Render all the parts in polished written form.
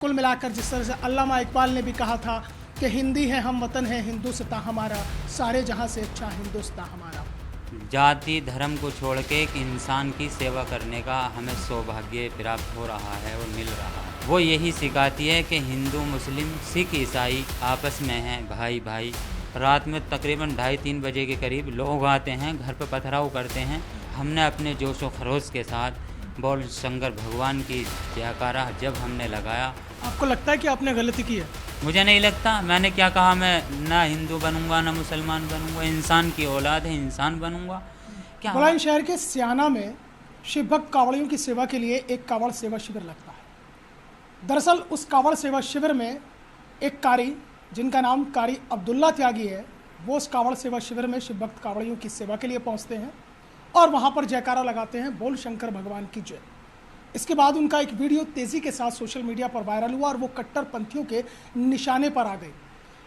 कुल मिलाकर जिस तरह से अल्लामा इकबाल ने भी कहा था कि हिंदी है हम वतन है हिंदुस्तां हमारा, सारे जहां से अच्छा हिंदुस्तां हमारा। जाति धर्म को छोड़ के एक इंसान की सेवा करने का हमें सौभाग्य प्राप्त हो रहा है और मिल रहा है। वो यही सिखाती है कि हिंदू मुस्लिम सिख ईसाई आपस में हैं भाई भाई। रात में तकरीबन 2:30-3 बजे के करीब लोग आते हैं, घर पर पथराव करते हैं। हमने अपने जोश व खरोश के साथ बोल शंकर भगवान की जयकारा जब हमने लगाया। आपको लगता है कि आपने गलती की है? मुझे नहीं लगता। मैंने क्या कहा, मैं ना हिंदू बनूंगा ना मुसलमान बनूंगा, इंसान की औलाद है, इंसान बनूंगा। क्या बुलंदशहर के सियाना में शिव भक्त कांवड़ियों की सेवा के लिए एक कांवड़ सेवा शिविर लगता है। दरअसल उस कांवड़ सेवा शिविर में एक कारी जिनका नाम कारी अब्दुल्ला त्यागी है, वो उस कांवड़ सेवा शिविर में शिव भक्त कांवड़ियों की सेवा के लिए पहुंचते हैं और वहां पर जयकारा लगाते हैं, बोल शंकर भगवान की जय। इसके बाद उनका एक वीडियो तेजी के साथ सोशल मीडिया पर वायरल हुआ और वो कट्टरपंथियों के निशाने पर आ गई।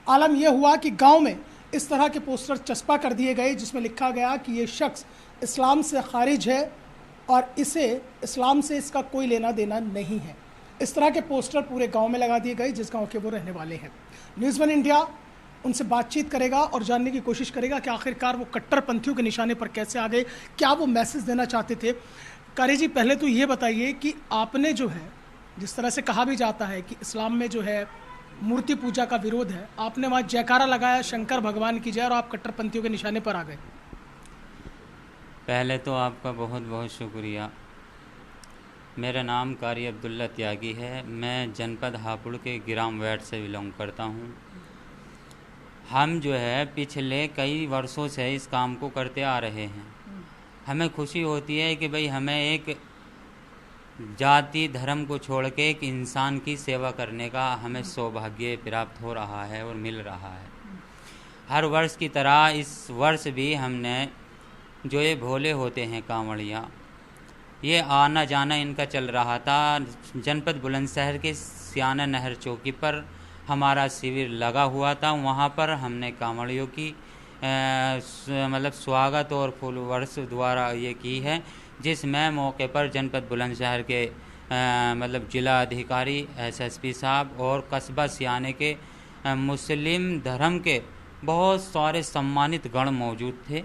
आलम यह हुआ कि गांव में इस तरह के पोस्टर चस्पा कर दिए गए जिसमें लिखा गया कि ये शख्स इस्लाम से खारिज है और इसे इस्लाम से इसका कोई लेना देना नहीं है। इस तरह के पोस्टर पूरे गांव में लगा दिए गए जिस गांव के वो रहने वाले हैं। न्यूज़ वन इंडिया उनसे बातचीत करेगा और जानने की कोशिश करेगा कि आखिरकार वो कट्टरपंथियों के निशाने पर कैसे आ गए, क्या वो मैसेज देना चाहते थे। कारी जी, पहले तो ये बताइए कि आपने जो है, जिस तरह से कहा भी जाता है कि इस्लाम में जो है मूर्ति पूजा का विरोध है, आपने वहाँ जयकारा लगाया शंकर भगवान की जय और आप कट्टरपंथियों के निशाने पर आ गए। पहले तो आपका बहुत बहुत शुक्रिया। मेरा नाम कारी अब्दुल्ला त्यागी है। मैं जनपद हापुड़ के ग्राम वैट से बिलोंग करता हूँ। हम जो है पिछले कई वर्षों से इस काम को करते आ रहे हैं। हमें खुशी होती है कि भाई हमें एक जाति धर्म को छोड़ के एक इंसान की सेवा करने का हमें सौभाग्य प्राप्त हो रहा है और मिल रहा है। हर वर्ष की तरह इस वर्ष भी हमने जो ये भोले होते हैं कांवड़िया, ये आना जाना इनका चल रहा था। जनपद बुलंदशहर के सियाना नहर चौकी पर हमारा शिविर लगा हुआ था। वहाँ पर हमने कांवड़ियों की मतलब स्वागत और फूल वर्ष द्वारा ये की है, जिसमें मौके पर जनपद बुलंदशहर के मतलब जिला अधिकारी एसएसपी साहब और कस्बा सियाने के मुस्लिम धर्म के बहुत सारे सम्मानित गण मौजूद थे।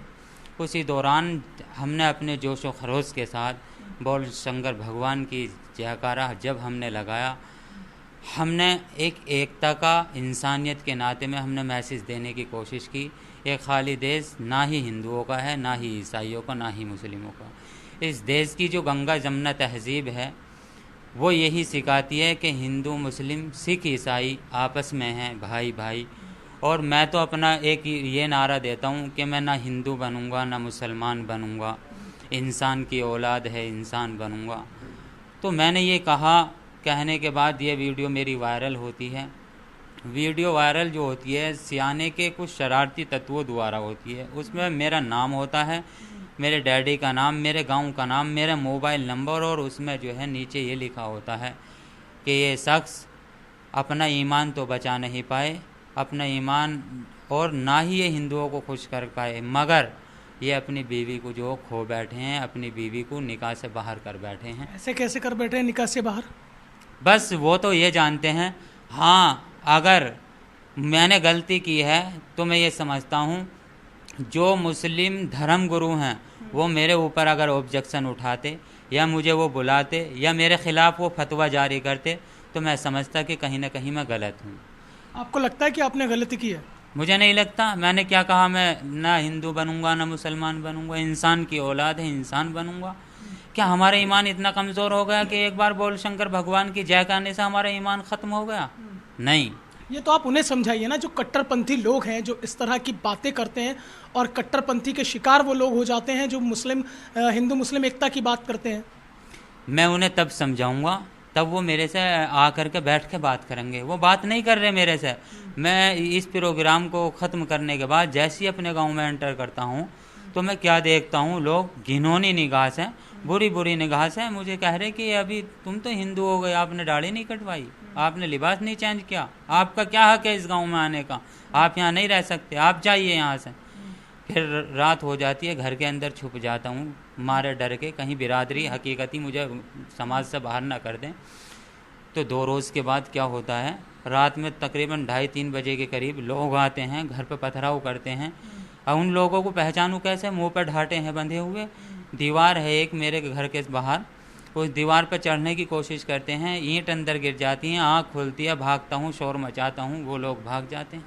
उसी दौरान हमने अपने जोश व खरोश के साथ बोल शंकर भगवान की जयकारा जब हमने लगाया, हमने एक एकता का इंसानियत के नाते में हमने मैसेज देने की कोशिश की। ये खाली देश ना ही हिंदुओं का है, ना ही ईसाइयों का, ना ही मुस्लिमों का। इस देश की जो गंगा जमुना तहजीब है वो यही सिखाती है कि हिंदू मुस्लिम सिख ईसाई आपस में हैं भाई भाई। और मैं तो अपना एक ये नारा देता हूँ कि मैं ना हिंदू बनूँगा ना मुसलमान बनूँगा, इंसान की औलाद है, इंसान बनूँगा। तो मैंने ये कहा, कहने के बाद ये वीडियो मेरी वायरल होती है। वीडियो वायरल जो होती है सियाने के कुछ शरारती तत्वों द्वारा होती है। उसमें मेरा नाम होता है, मेरे डैडी का नाम, मेरे गांव का नाम, मेरा मोबाइल नंबर, और उसमें जो है नीचे ये लिखा होता है कि ये शख्स अपना ईमान तो बचा नहीं पाए, अपना ईमान, और ना ही ये हिंदुओं को खुश कर पाए, मगर ये अपनी बीवी को जो खो बैठे हैं, अपनी बीवी को निकाह से बाहर कर बैठे हैं। ऐसे कैसे कर बैठे हैं निकाह से बाहर? बस वो तो ये जानते हैं। हाँ, अगर मैंने गलती की है तो मैं ये समझता हूँ जो मुस्लिम धर्म गुरु हैं वो मेरे ऊपर अगर ऑब्जेक्शन उठाते या मुझे वो बुलाते या मेरे ख़िलाफ़ वो फतवा जारी करते तो मैं समझता कि कहीं ना कहीं मैं गलत हूँ। आपको लगता है कि आपने गलती की है? मुझे नहीं लगता। मैंने क्या कहा, मैं ना हिंदू बनूंगा ना मुसलमान बनूंगा, इंसान की औलाद है, इंसान बनूंगा। क्या हमारा ईमान इतना कमज़ोर हो गया कि एक बार बोल शंकर भगवान की जय कहने से हमारा ईमान ख़त्म हो गया? नहीं। ये तो आप उन्हें समझाइए ना, जो कट्टरपंथी लोग हैं, जो इस तरह की बातें करते हैं और कट्टरपंथी के शिकार वो लोग हो जाते हैं जो हिंदू मुस्लिम एकता की बात करते हैं। मैं उन्हें तब समझाऊंगा तब वो मेरे से आकर के बैठ के बात करेंगे। वो बात नहीं कर रहे मेरे से। मैं इस प्रोग्राम को ख़त्म करने के बाद जैसे ही अपने गांव में एंटर करता हूं तो मैं क्या देखता हूं, लोग घिनौनी निगाह से, बुरी बुरी निगाह से मुझे कह रहे कि अभी तुम तो हिंदू हो गए, आपने दाढ़ी नहीं कटवाई, आपने लिबास नहीं चेंज किया, आपका क्या हक है इस गांव में आने का, आप यहाँ नहीं रह सकते, आप जाइए यहाँ से। फिर रात हो जाती है, घर के अंदर छुप जाता हूँ मारे डर के, कहीं बिरादरी हकीकती मुझे समाज से बाहर ना कर दें। तो 2 रोज़ के बाद क्या होता है, रात में तकरीबन 2:30-3 बजे के करीब लोग आते हैं, घर पे पथराव करते हैं। और उन लोगों को पहचानूं कैसे? मुंह पर ढाटे हैं बंधे हुए, दीवार है एक मेरे घर के बाहर, उस दीवार पर चढ़ने की कोशिश करते हैं, ईंट अंदर गिर जाती हैं, आँख खुलती है, भागता हूँ, शोर मचाता हूँ, वो लोग भाग जाते हैं।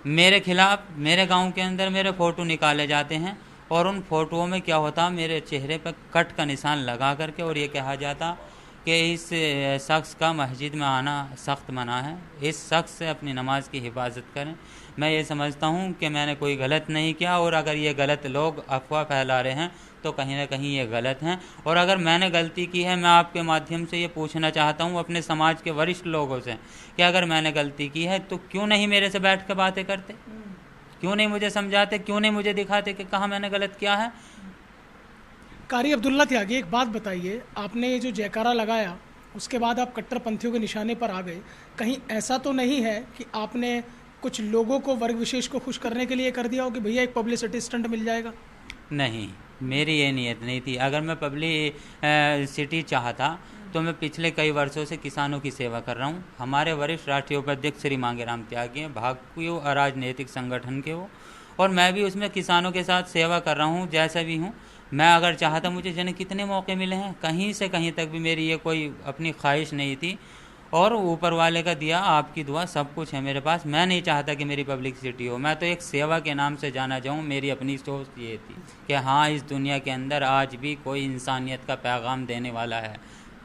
मेरे खिलाफ मेरे गांव के अंदर मेरे फ़ोटो निकाले जाते हैं और उन फ़ोटोओं में क्या होता, मेरे चेहरे पर कट का निशान लगा करके और ये कहा जाता कि इस शख्स का मस्जिद में आना सख्त मना है, इस शख्स से अपनी नमाज की हिफाजत करें। मैं ये समझता हूँ कि मैंने कोई गलत नहीं किया, और अगर ये गलत लोग अफवाह फैला रहे हैं तो कहीं ना कहीं ये गलत हैं। और अगर मैंने गलती की है, मैं आपके माध्यम से ये पूछना चाहता हूँ अपने समाज के वरिष्ठ लोगों से कि अगर मैंने गलती की है तो क्यों नहीं मेरे से बैठ कर बातें करते, क्यों नहीं मुझे समझाते, क्यों नहीं मुझे दिखाते कि कहाँ मैंने गलत किया है। कारी अब्दुल्ला त्यागी, एक बात बताइए, आपने ये जो जयकारा लगाया उसके बाद आप कट्टरपंथियों के निशाने पर आ गए, कहीं ऐसा तो नहीं है कि आपने कुछ लोगों को, वर्ग विशेष को खुश करने के लिए कर दिया हो कि भैया एक पब्लिसिटी स्टंट मिल जाएगा? नहीं, मेरी ये नीयत नहीं थी। अगर मैं पब्लिसिटी चाहता तो मैं पिछले कई वर्षों से किसानों की सेवा कर रहा हूँ। हमारे वरिष्ठ राष्ट्रीय उपाध्यक्ष श्री मांगेराम त्यागी हैं, भाकपा अराजनीतिक संगठन के वो, और मैं भी उसमें किसानों के साथ सेवा कर रहा हूँ जैसा भी हूँ। मैं अगर चाहता, मुझे जाने कितने मौके मिले हैं, कहीं से कहीं तक भी मेरी ये कोई अपनी ख्वाहिश नहीं थी, और ऊपर वाले का दिया, आपकी दुआ, सब कुछ है मेरे पास। मैं नहीं चाहता कि मेरी पब्लिसिटी हो, मैं तो एक सेवा के नाम से जाना जाऊँ। मेरी अपनी सोच ये थी कि हाँ, इस दुनिया के अंदर आज भी कोई इंसानियत का पैगाम देने वाला है।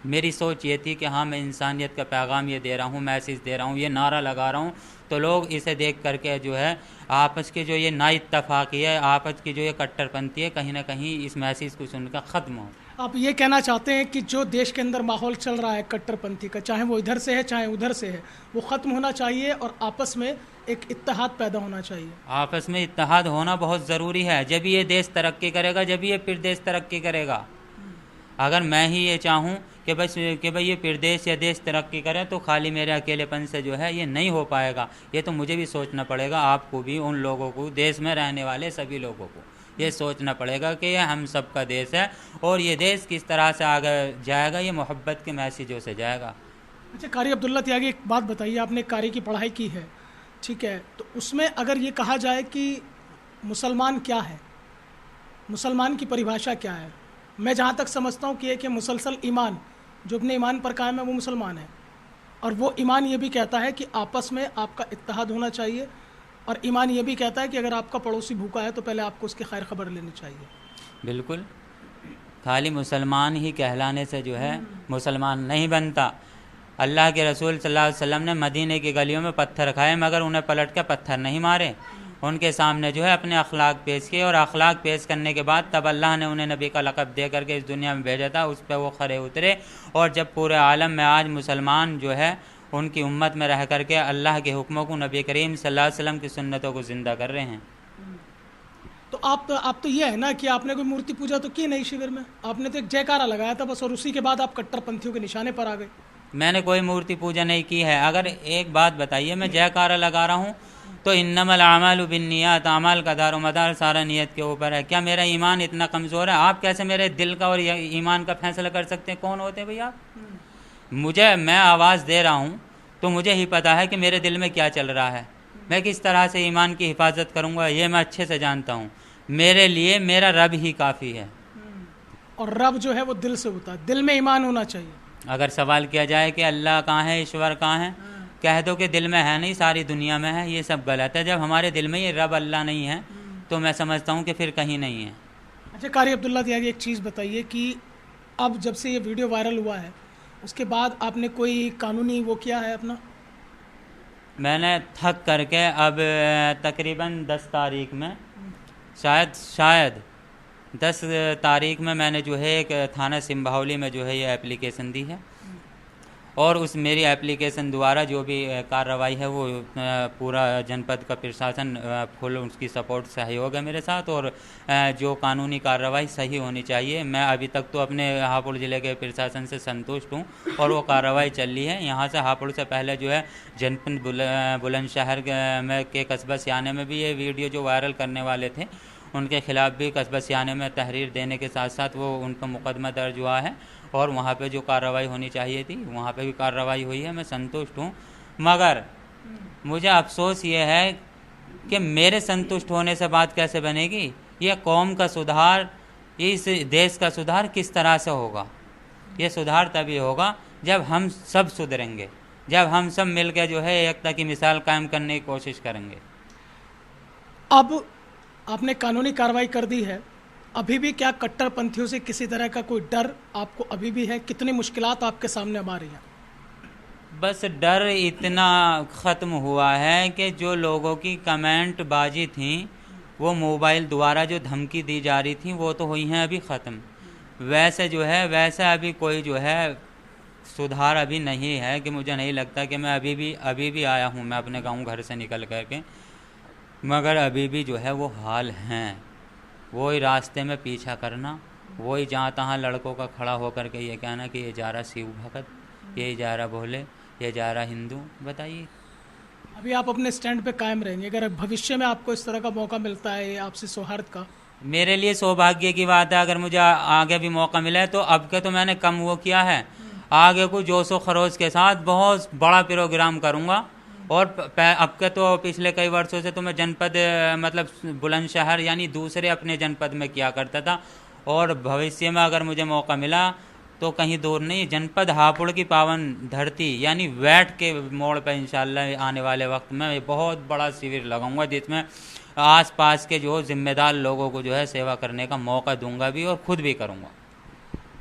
मेरी सोच ये थी कि हाँ, मैं इंसानियत का पैगाम ये दे रहा हूँ, मैसेज दे रहा हूँ, ये नारा लगा रहा हूँ, तो लोग इसे देख करके जो है आपस के जो ये नाइत्तफाकी है, आपस की जो ये कट्टरपंथी है, कहीं ना कहीं इस मैसेज को सुनकर ख़त्म हो। आप ये कहना चाहते हैं कि जो देश के अंदर माहौल चल रहा है कट्टरपंथी का, चाहे वो इधर से है चाहे उधर से है, वो ख़त्म होना चाहिए और आपस में एक इत्तेहाद पैदा होना चाहिए। आपस में इत्तेहाद होना बहुत ज़रूरी है, जब ये देश तरक्की करेगा, जब ये प्रदेश तरक्की करेगा। अगर मैं ही ये चाहूँ कि बस कि भाई ये प्रदेश या देश तरक्की करे, तो खाली मेरे अकेलेपन से जो है ये नहीं हो पाएगा। ये तो मुझे भी सोचना पड़ेगा, आपको भी, उन लोगों को, देश में रहने वाले सभी लोगों को ये सोचना पड़ेगा कि ये हम सब का देश है, और ये देश किस तरह से आगे जाएगा, ये मोहब्बत के मैसेजों से जाएगा। अच्छा कारी अब्दुल्ला त्यागी, एक बात बताइए, आपने कारी की पढ़ाई की है, ठीक है, तो उसमें अगर ये कहा जाए कि मुसलमान क्या है, मुसलमान की परिभाषा क्या है? मैं जहाँ तक समझता हूँ कि मुसलसल ईमान, जो अपने ईमान पर कायम है वो मुसलमान है, और वो ईमान ये भी कहता है कि आपस में आपका इत्तेहाद होना चाहिए, और ईमान ये भी कहता है कि अगर आपका पड़ोसी भूखा है तो पहले आपको उसकी खैर खबर लेनी चाहिए। बिल्कुल, खाली मुसलमान ही कहलाने से जो है मुसलमान नहीं बनता। अल्लाह के रसूल सल्लल्लाहु अलैहि वसल्लम ने मदीने की गलियों में पत्थर खाए, मगर उन्हें पलट के पत्थर नहीं मारे। उनके सामने जो है अपने अखलाक पेश किए, और अखलाक पेश करने के बाद तब अल्लाह ने उन्हें नबी का लक़ब दे करके इस दुनिया में भेजा था, उस पर वो खरे उतरे। और जब पूरे आलम में आज मुसलमान जो है उनकी उम्मत में रह करके अल्लाह के हुक्मों को, नबी करीम सल्लल्लाहु अलैहि वसल्लम की सुन्नतों को ज़िंदा कर रहे हैं। तो आप तो ये है ना कि आपने कोई मूर्ति पूजा तो की नहीं शिविर में, आपने तो एक जयकारा लगाया था बस, और उसी के बाद आप कट्टरपंथियों के निशाने पर आ गए। मैंने कोई मूर्ति पूजा नहीं की है। अगर एक बात बताइए, मैं जयकारा लगा रहा हूँ तो इन्नमल आमालु बिन्नियात, अमाल का दारोमदार सारा नियत के ऊपर है। क्या मेरा ईमान इतना कमज़ोर है? आप कैसे मेरे दिल का और ईमान का फैसला कर सकते हैं? कौन होते हैं भैया आप? मैं आवाज़ दे रहा हूँ तो मुझे ही पता है कि मेरे दिल में क्या चल रहा है, मैं किस तरह से ईमान की हिफाजत करूँगा, ये मैं अच्छे से जानता हूँ। मेरे लिए मेरा रब ही काफ़ी है, और रब जो है वो दिल से होता है, दिल में ईमान होना चाहिए। अगर सवाल किया जाए कि अल्लाह कहाँ है, ईश्वर कहाँ है, कह दो कि दिल में है नहीं, सारी दुनिया में है, ये सब गलत है। जब हमारे दिल में ये रब अल्लाह नहीं है तो मैं समझता हूँ कि फिर कहीं नहीं है। अच्छा कारी अब्दुल्ला त्यागी, एक चीज़ बताइए कि अब जब से ये वीडियो वायरल हुआ है उसके बाद आपने कोई कानूनी वो किया है अपना? मैंने थक करके अब तकरीबन 10 तारीख में, शायद 10 तारीख में मैंने जो है एक थाना सिंभावली में जो है ये एप्लीकेशन दी है, और उस मेरी एप्लीकेशन द्वारा जो भी कार्रवाई है वो पूरा जनपद का प्रशासन फुल उसकी सपोर्ट सहयोग है मेरे साथ, और जो कानूनी कार्रवाई सही होनी चाहिए। मैं अभी तक तो अपने हापुड़ ज़िले के प्रशासन से संतुष्ट हूँ, और वो कार्रवाई चल रही है। यहाँ से हापुड़ से पहले जो है जनपद बुलंदशहर में के कस्बा सियाने में भी ये वीडियो जो वायरल करने वाले थे उनके खिलाफ़ भी कस्बा सियाने में तहरीर देने के साथ साथ वो उन पर मुकदमा दर्ज हुआ है, और वहाँ पे जो कार्रवाई होनी चाहिए थी वहाँ पे भी कार्रवाई हुई है, मैं संतुष्ट हूँ। मगर मुझे अफसोस ये है कि मेरे संतुष्ट होने से बात कैसे बनेगी। ये कौम का सुधार, इस देश का सुधार किस तरह से होगा? ये सुधार तभी होगा जब हम सब सुधरेंगे, जब हम सब मिलकर जो है एकता की मिसाल कायम करने की कोशिश करेंगे। अब आपने कानूनी कार्रवाई कर दी है, अभी भी क्या कट्टरपंथियों से किसी तरह का कोई डर आपको अभी भी है? कितनी मुश्किलात आपके सामने आ रही हैं? बस डर इतना ख़त्म हुआ है कि जो लोगों की कमेंट बाजी थी, वो मोबाइल द्वारा जो धमकी दी जा रही थी वो तो हुई हैं अभी ख़त्म। वैसे जो है वैसा अभी कोई जो है सुधार अभी नहीं है कि मुझे नहीं लगता कि मैं अभी भी आया हूँ मैं अपने गाँव घर से निकल करके, मगर अभी भी जो है वो हाल हैं। वही रास्ते में पीछा करना, वही जहाँ तहाँ लड़कों का खड़ा होकर के ये कहना कि ये जा रहा शिव भगत, ये जा रहा भोले, ये जा रहा हिंदू। बताइए, अभी आप अपने स्टैंड पे कायम रहेंगे अगर भविष्य में आपको इस तरह का मौका मिलता है आपसे सौहार्द का? मेरे लिए सौभाग्य की बात है अगर मुझे आगे भी मौका मिले तो। अब के तो मैंने कम वो किया है, आगे को जोशो खरोश के साथ बहुत बड़ा प्रोग्राम करूँगा। और अब के तो पिछले कई वर्षों से तो मैं जनपद मतलब बुलंदशहर यानी दूसरे अपने जनपद में किया करता था, और भविष्य में अगर मुझे मौका मिला तो कहीं दूर नहीं, जनपद हापुड़ की पावन धरती यानी वैट के मोड़ पर इंशाल्लाह आने वाले वक्त में बहुत बड़ा शिविर लगाऊंगा, जिसमें आसपास के जो जिम्मेदार लोगों को जो है सेवा करने का मौका दूंगा भी और खुद भी करूंगा।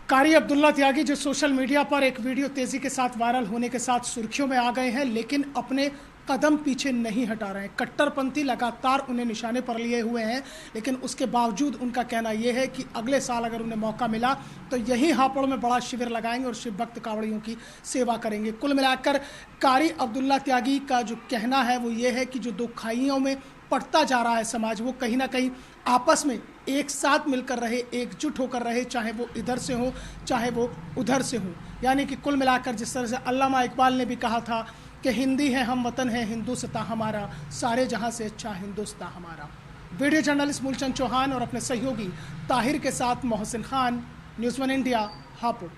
कारी अब्दुल्ला त्यागी जो सोशल मीडिया पर एक वीडियो तेजी के साथ वायरल होने के साथ सुर्खियों में आ गए हैं, लेकिन अपने कदम पीछे नहीं हटा रहे हैं। कट्टरपंथी लगातार उन्हें निशाने पर लिए हुए हैं, लेकिन उसके बावजूद उनका कहना यह है कि अगले साल अगर उन्हें मौका मिला तो यही हापुड़ में बड़ा शिविर लगाएंगे और शिव भक्त कांवड़ियों की सेवा करेंगे। कुल मिलाकर कारी अब्दुल्ला त्यागी का जो कहना है वो ये है कि जो दो खाइयों में पड़ता जा रहा है समाज, वो कहीं ना कहीं आपस में एक साथ मिलकर रहे, एकजुट होकर रहे, चाहे वो इधर से हो चाहे वो उधर से हो। यानी कि कुल मिलाकर जिस तरह से अल्लामा इकबाल ने भी कहा था कि हिंदी है हम वतन है हिंदुस्तान हमारा, सारे जहां से अच्छा हिंदुस्तान हमारा। वीडियो जर्नलिस्ट मूलचंद चौहान और अपने सहयोगी ताहिर के साथ मोहसिन खान, न्यूज़ 1 इंडिया, हापुड़।